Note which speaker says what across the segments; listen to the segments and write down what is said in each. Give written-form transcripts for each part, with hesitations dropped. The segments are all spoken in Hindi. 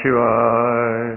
Speaker 1: शिवाय।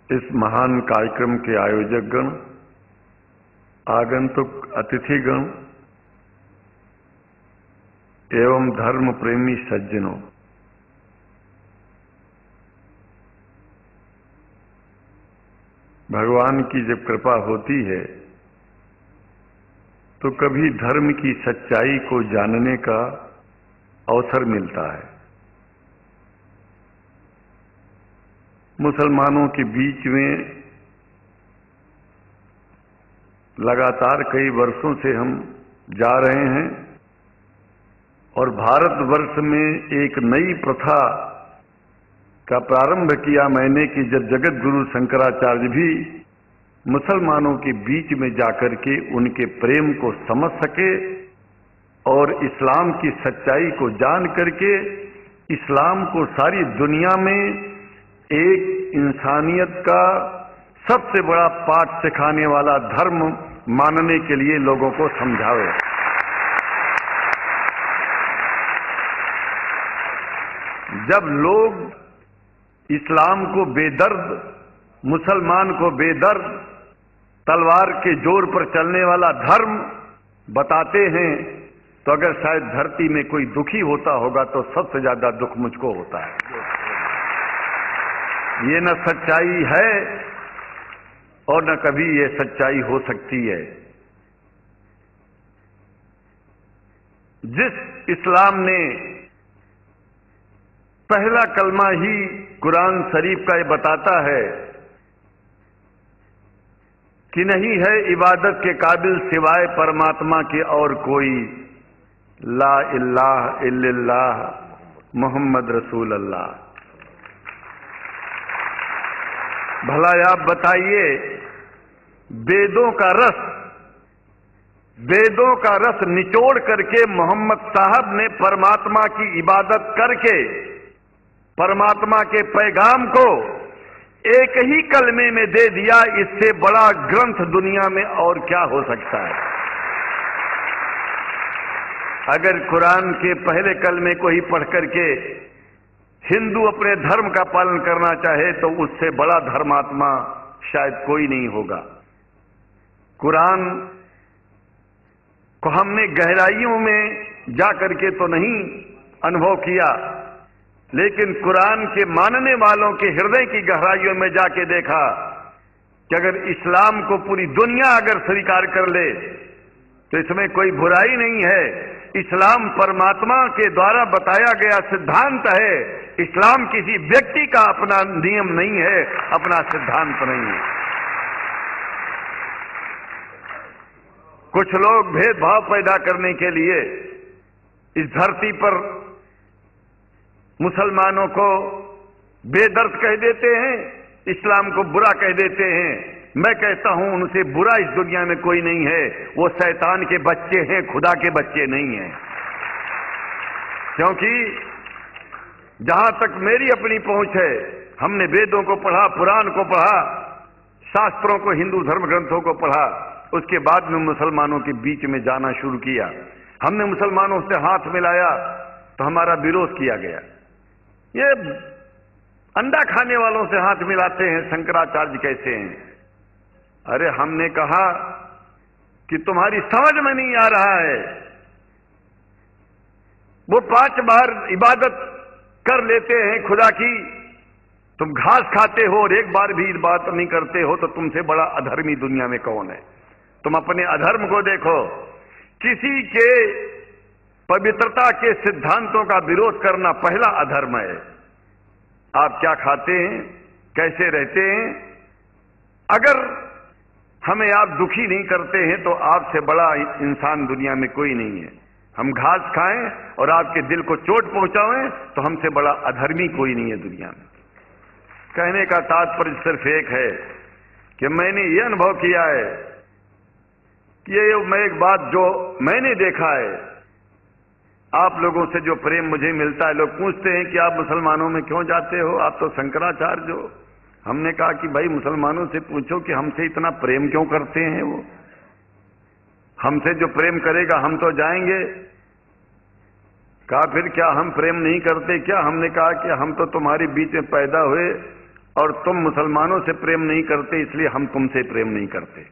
Speaker 1: इस महान कार्यक्रम के आयोजक गण, आगंतुक अतिथिगण एवं धर्म प्रेमी सज्जनों, भगवान की जब कृपा होती है तो कभी धर्म की सच्चाई को जानने का अवसर मिलता है। मुसलमानों के बीच में लगातार कई वर्षों से हम जा रहे हैं और भारतवर्ष में एक नई प्रथा का प्रारंभ किया मैंने कि जब जगत गुरु शंकराचार्य भी मुसलमानों के बीच में जाकर के उनके प्रेम को समझ सके और इस्लाम की सच्चाई को जान करके इस्लाम को सारी दुनिया में एक इंसानियत का सबसे बड़ा पाठ सिखाने वाला धर्म मानने के लिए लोगों को समझावे। जब लोग इस्लाम को बेदर्द, मुसलमान को बेदर्द, तलवार के जोर पर चलने वाला धर्म बताते हैं तो अगर शायद धरती में कोई दुखी होता होगा तो सबसे ज्यादा दुख मुझको होता है। ये न सच्चाई है और न कभी ये सच्चाई हो सकती है। जिस इस्लाम ने पहला कलमा ही कुरान शरीफ का ये बताता है कि नहीं है इबादत के काबिल सिवाय परमात्मा के और कोई, ला इलाहा इल्लल्लाह मोहम्मद रसूल अल्लाह। भला आप बताइए, वेदों का रस निचोड़ करके मोहम्मद साहब ने परमात्मा की इबादत करके परमात्मा के पैगाम को एक ही कलमे में दे दिया। इससे बड़ा ग्रंथ दुनिया में और क्या हो सकता है। अगर कुरान के पहले कलमे को ही पढ़ करके हिंदू अपने धर्म का पालन करना चाहे तो उससे बड़ा धर्मात्मा शायद कोई नहीं होगा। कुरान को हमने गहराइयों में जा करके तो नहीं अनुभव किया, लेकिन कुरान के मानने वालों के हृदय की गहराइयों में जाके देखा कि अगर इस्लाम को पूरी दुनिया अगर स्वीकार कर ले तो इसमें कोई बुराई नहीं है। इस्लाम परमात्मा के द्वारा बताया गया सिद्धांत है। इस्लाम किसी व्यक्ति का अपना नियम नहीं है, अपना सिद्धांत नहीं है। कुछ लोग भेदभाव पैदा करने के लिए इस धरती पर मुसलमानों को बेदर्द कह देते हैं, इस्लाम को बुरा कह देते हैं। मैं कहता हूं उनसे बुरा इस दुनिया में कोई नहीं है। वो शैतान के बच्चे हैं, खुदा के बच्चे नहीं हैं। क्योंकि जहां तक मेरी अपनी पहुंच है, हमने वेदों को पढ़ा, पुराण को पढ़ा, शास्त्रों को, हिंदू धर्म ग्रंथों को पढ़ा, उसके बाद में मुसलमानों के बीच में जाना शुरू किया। हमने मुसलमानों से हाथ मिलाया तो हमारा विरोध किया गया। ये अंडा खाने वालों से हाथ मिलाते हैं, शंकराचार्य कैसे हैं? अरे हमने कहा कि तुम्हारी समझ में नहीं आ रहा है। वो 5 बार इबादत कर लेते हैं खुदा की, तुम घास खाते हो और एक बार भी इबादत नहीं करते हो, तो तुमसे बड़ा अधर्मी दुनिया में कौन है? तुम अपने अधर्म को देखो। किसी के पवित्रता के सिद्धांतों का विरोध करना पहला अधर्म है। आप क्या खाते हैं, कैसे रहते हैं, अगर हमें आप दुखी नहीं करते हैं तो आपसे बड़ा इंसान दुनिया में कोई नहीं है। हम घास खाएं और आपके दिल को चोट पहुंचाएं तो हमसे बड़ा अधर्मी कोई नहीं है दुनिया में। कहने का तात्पर्य सिर्फ एक है कि मैंने ये अनुभव किया है कि ये मैं एक बात जो मैंने देखा है, आप लोगों से जो प्रेम मुझे मिलता है, लोग पूछते हैं कि आप मुसलमानों में क्यों जाते हो, आप तो शंकराचार्य हो। हमने कहा कि भाई मुसलमानों से पूछो कि हमसे इतना प्रेम क्यों करते हैं। वो हमसे जो प्रेम करेगा हम तो जाएंगे। कहा फिर क्या हम प्रेम नहीं करते क्या? हमने कहा कि हम तो तुम्हारे बीच में पैदा हुए और तुम मुसलमानों से प्रेम नहीं करते, इसलिए हम तुमसे प्रेम नहीं करते।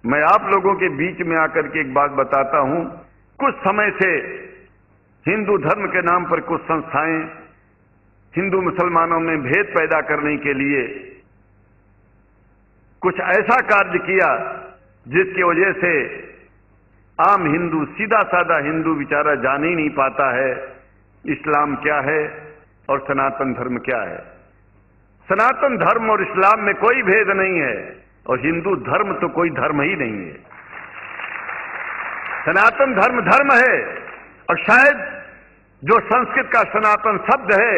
Speaker 1: मैं आप लोगों के बीच में आकर के एक बात बताता हूं। कुछ समय से हिंदू धर्म के नाम पर कुछ संस्थाएं हिंदू मुसलमानों में भेद पैदा करने के लिए कुछ ऐसा कार्य किया जिसकी वजह से आम हिंदू, सीधा साधा हिंदू बेचारा जान ही नहीं पाता है इस्लाम क्या है और सनातन धर्म क्या है। सनातन धर्म और इस्लाम में कोई भेद नहीं है और हिंदू धर्म तो कोई धर्म ही नहीं है। सनातन धर्म धर्म है और शायद जो संस्कृत का सनातन शब्द है,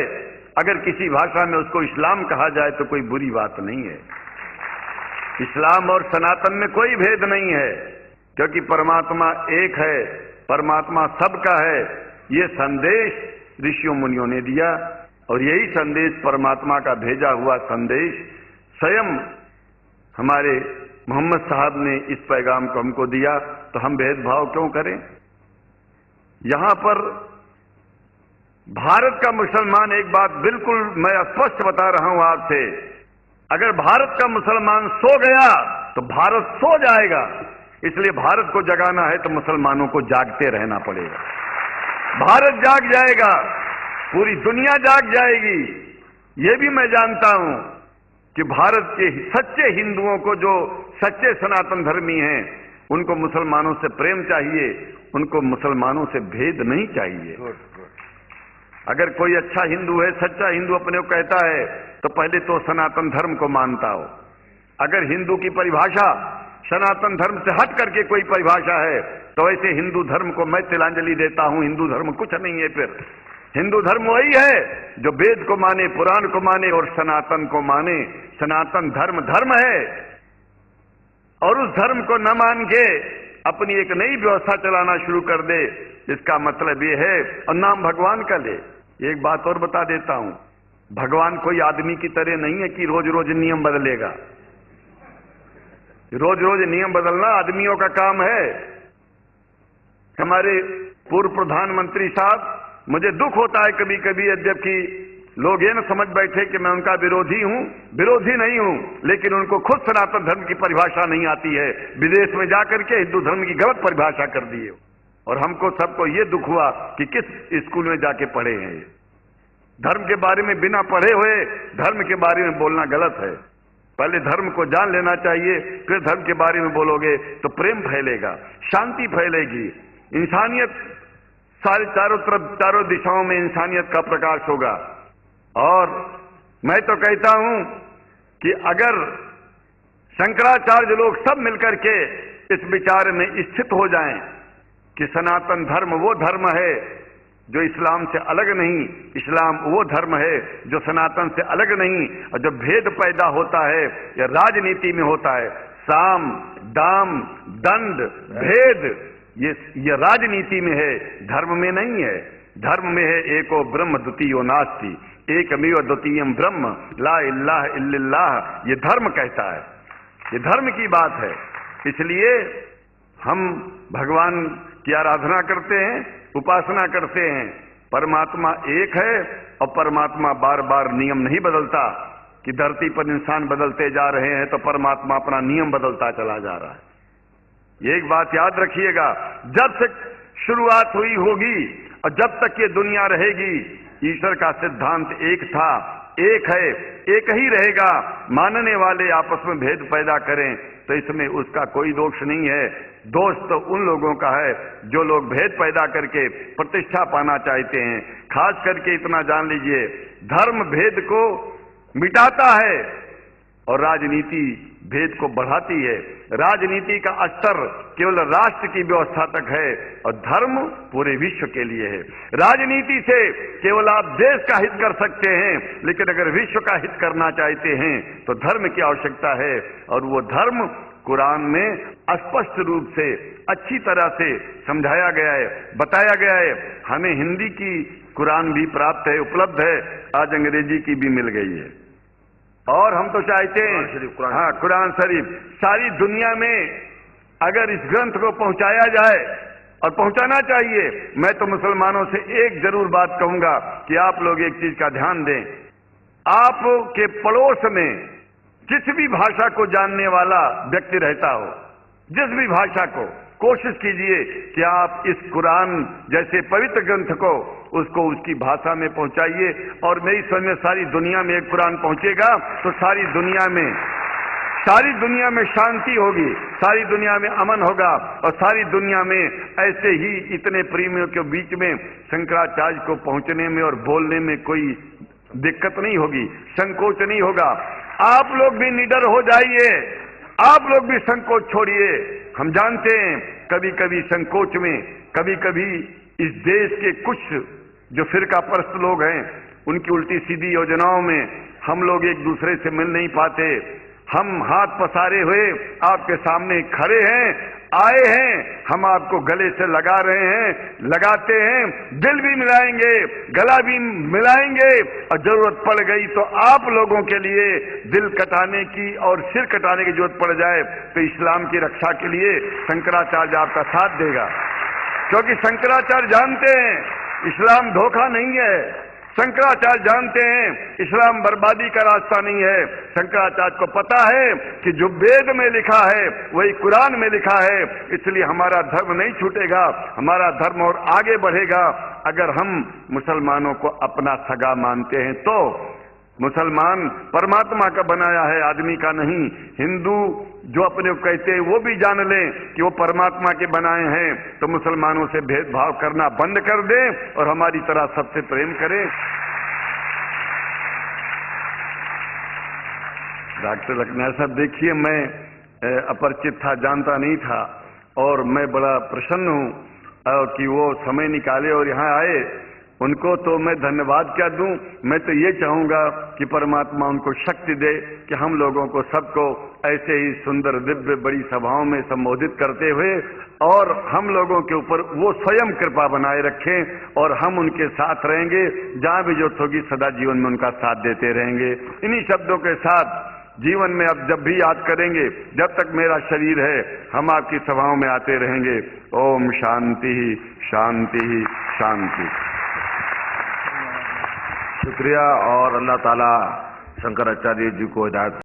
Speaker 1: अगर किसी भाषा में उसको इस्लाम कहा जाए तो कोई बुरी बात नहीं है। इस्लाम और सनातन में कोई भेद नहीं है, क्योंकि परमात्मा एक है, परमात्मा सबका है। ये संदेश ऋषियों मुनियों ने दिया और यही संदेश परमात्मा का भेजा हुआ संदेश स्वयं हमारे मोहम्मद साहब ने इस पैगाम को हमको दिया, तो हम भेदभाव क्यों करें? यहां पर भारत का मुसलमान, एक बात बिल्कुल मैं स्पष्ट बता रहा हूं आपसे, अगर भारत का मुसलमान सो गया तो भारत सो जाएगा। इसलिए भारत को जगाना है तो मुसलमानों को जागते रहना पड़ेगा। भारत जाग जाएगा, पूरी दुनिया जाग जाएगी। ये भी मैं जानता हूं कि भारत के सच्चे हिंदुओं को, जो सच्चे सनातन धर्मी हैं, उनको मुसलमानों से प्रेम चाहिए, उनको मुसलमानों से भेद नहीं चाहिए। अगर कोई अच्छा हिंदू है, सच्चा हिंदू अपने को कहता है, तो पहले तो सनातन धर्म को मानता हो। अगर हिंदू की परिभाषा सनातन धर्म से हट करके कोई परिभाषा है, तो ऐसे हिंदू धर्म को मैं तिलांजलि देता हूं। हिंदू धर्म कुछ नहीं है। फिर हिंदू धर्म वही है जो वेद को माने, पुराण को माने और सनातन को माने। सनातन धर्म धर्म है और उस धर्म को न मान के अपनी एक नई व्यवस्था चलाना शुरू कर दे, इसका मतलब ये है, और नाम भगवान का ले। एक बात और बता देता हूं, भगवान कोई आदमी की तरह नहीं है कि रोज रोज नियम बदलेगा। रोज रोज नियम बदलना आदमियों का काम है। हमारे पूर्व प्रधानमंत्री साहब, मुझे दुख होता है कभी कभी, जबकि लोग ये न समझ बैठे कि मैं उनका विरोधी हूं। विरोधी नहीं हूं, लेकिन उनको खुद सनातन धर्म की परिभाषा नहीं आती है। विदेश में जाकर के हिंदू धर्म की गलत परिभाषा कर दी है और हमको सबको ये दुख हुआ कि किस स्कूल में जाके पढ़े हैं। धर्म के बारे में बिना पढ़े हुए धर्म के बारे में बोलना गलत है। पहले धर्म को जान लेना चाहिए, फिर धर्म के बारे में बोलोगे तो प्रेम फैलेगा, शांति फैलेगी, इंसानियत सारे चारों तरफ, चारों दिशाओं में इंसानियत का प्रकाश होगा। और मैं तो कहता हूं कि अगर शंकराचार्य लोग सब मिलकर के इस विचार में स्थित हो जाएं कि सनातन धर्म वो धर्म है जो इस्लाम से अलग नहीं, इस्लाम वो धर्म है जो सनातन से अलग नहीं, और जो भेद पैदा होता है या राजनीति में होता है, साम दाम दंड भेद, ये राजनीति में है, धर्म में नहीं है। धर्म में है एको ब्रह्म द्वितीयो नास्ति, एकमेव द्वितीयम ब्रह्म ला इलाहा इल्लल्लाह। ये धर्म कहता है, ये धर्म की बात है। इसलिए हम भगवान की आराधना करते हैं, उपासना करते हैं। परमात्मा एक है और परमात्मा बार बार नियम नहीं बदलता कि धरती पर इंसान बदलते जा रहे हैं तो परमात्मा अपना नियम बदलता चला जा रहा है। एक बात याद रखिएगा, जब से शुरुआत हुई होगी और जब तक ये दुनिया रहेगी, ईश्वर का सिद्धांत एक था, एक है, एक ही रहेगा। मानने वाले आपस में भेद पैदा करें तो इसमें उसका कोई दोष नहीं है। दोष तो उन लोगों का है जो लोग भेद पैदा करके प्रतिष्ठा पाना चाहते हैं। खास करके इतना जान लीजिए, धर्म भेद को मिटाता है और राजनीति भेद को बढ़ाती है। राजनीति का स्तर केवल राष्ट्र की व्यवस्था तक है और धर्म पूरे विश्व के लिए है। राजनीति से केवल आप देश का हित कर सकते हैं, लेकिन अगर विश्व का हित करना चाहते हैं तो धर्म की आवश्यकता है। और वो धर्म कुरान में स्पष्ट रूप से अच्छी तरह से समझाया गया है, बताया गया है। हमें हिंदी की कुरान भी प्राप्त है, उपलब्ध है, आज अंग्रेजी की भी मिल गई है। और हम तो चाहते हैं, हाँ, कुरान शरीफ सारी दुनिया में अगर इस ग्रंथ को पहुंचाया जाए, और पहुंचाना चाहिए, मैं तो मुसलमानों से एक जरूर बात कहूंगा कि आप लोग एक चीज का ध्यान दें। आपके पड़ोस में जिस भी भाषा को जानने वाला व्यक्ति रहता हो, जिस भी भाषा को, कोशिश कीजिए कि आप इस कुरान जैसे पवित्र ग्रंथ को उसको उसकी भाषा में पहुंचाइए। और मेरी समझ में सारी दुनिया में एक कुरान पहुंचेगा तो सारी दुनिया में शांति होगी, सारी दुनिया में अमन होगा, और सारी दुनिया में ऐसे ही इतने प्रेमियों के बीच में शंकराचार्य को पहुंचने में और बोलने में कोई दिक्कत नहीं होगी, संकोच नहीं होगा। आप लोग भी निडर हो जाइए, आप लोग भी संकोच छोड़िए। हम जानते हैं कभी कभी संकोच में, कभी कभी इस देश के कुछ जो फिरका परस्त लोग हैं उनकी उल्टी सीधी योजनाओं में हम लोग एक दूसरे से मिल नहीं पाते। हम हाथ पसारे हुए आपके सामने खड़े हैं, आए हैं, हम आपको गले से लगा रहे हैं, लगाते हैं, दिल भी मिलाएंगे, गला भी मिलाएंगे, और जरूरत पड़ गई तो आप लोगों के लिए दिल कटाने की और सिर कटाने की जरूरत पड़ जाए तो इस्लाम की रक्षा के लिए शंकराचार्य आपका साथ देगा। क्योंकि शंकराचार्य जानते हैं इस्लाम धोखा नहीं है, शंकराचार्य जानते हैं इस्लाम बर्बादी का रास्ता नहीं है। शंकराचार्य को पता है कि जो वेद में लिखा है वही कुरान में लिखा है, इसलिए हमारा धर्म नहीं छूटेगा, हमारा धर्म और आगे बढ़ेगा। अगर हम मुसलमानों को अपना सगा मानते हैं तो मुसलमान परमात्मा का बनाया है, आदमी का नहीं। हिंदू जो अपने को कहते हैं वो भी जान लें कि वो परमात्मा के बनाए हैं, तो मुसलमानों से भेदभाव करना बंद कर दें और हमारी तरह सबसे प्रेम करें। डॉक्टर लखनऊ साहब, देखिए मैं अपरिचित था, जानता नहीं था, और मैं बड़ा प्रसन्न हूं कि वो समय निकाले और यहाँ आए। उनको तो मैं धन्यवाद क्या दूं, मैं तो ये चाहूंगा कि परमात्मा उनको शक्ति दे कि हम लोगों को सबको ऐसे ही सुंदर दिव्य बड़ी सभाओं में संबोधित करते हुए और हम लोगों के ऊपर वो स्वयं कृपा बनाए रखें और हम उनके साथ रहेंगे, जहां भी जरूरत होगी सदा जीवन में उनका साथ देते रहेंगे। इन्हीं शब्दों के साथ जीवन में अब जब भी याद करेंगे, जब तक मेरा शरीर है हम आपकी सभाओं में आते रहेंगे। ओम शांति शांति शांति।
Speaker 2: शुक्रिया, और अल्लाह ताला शंकराचार्य जी को हिदायत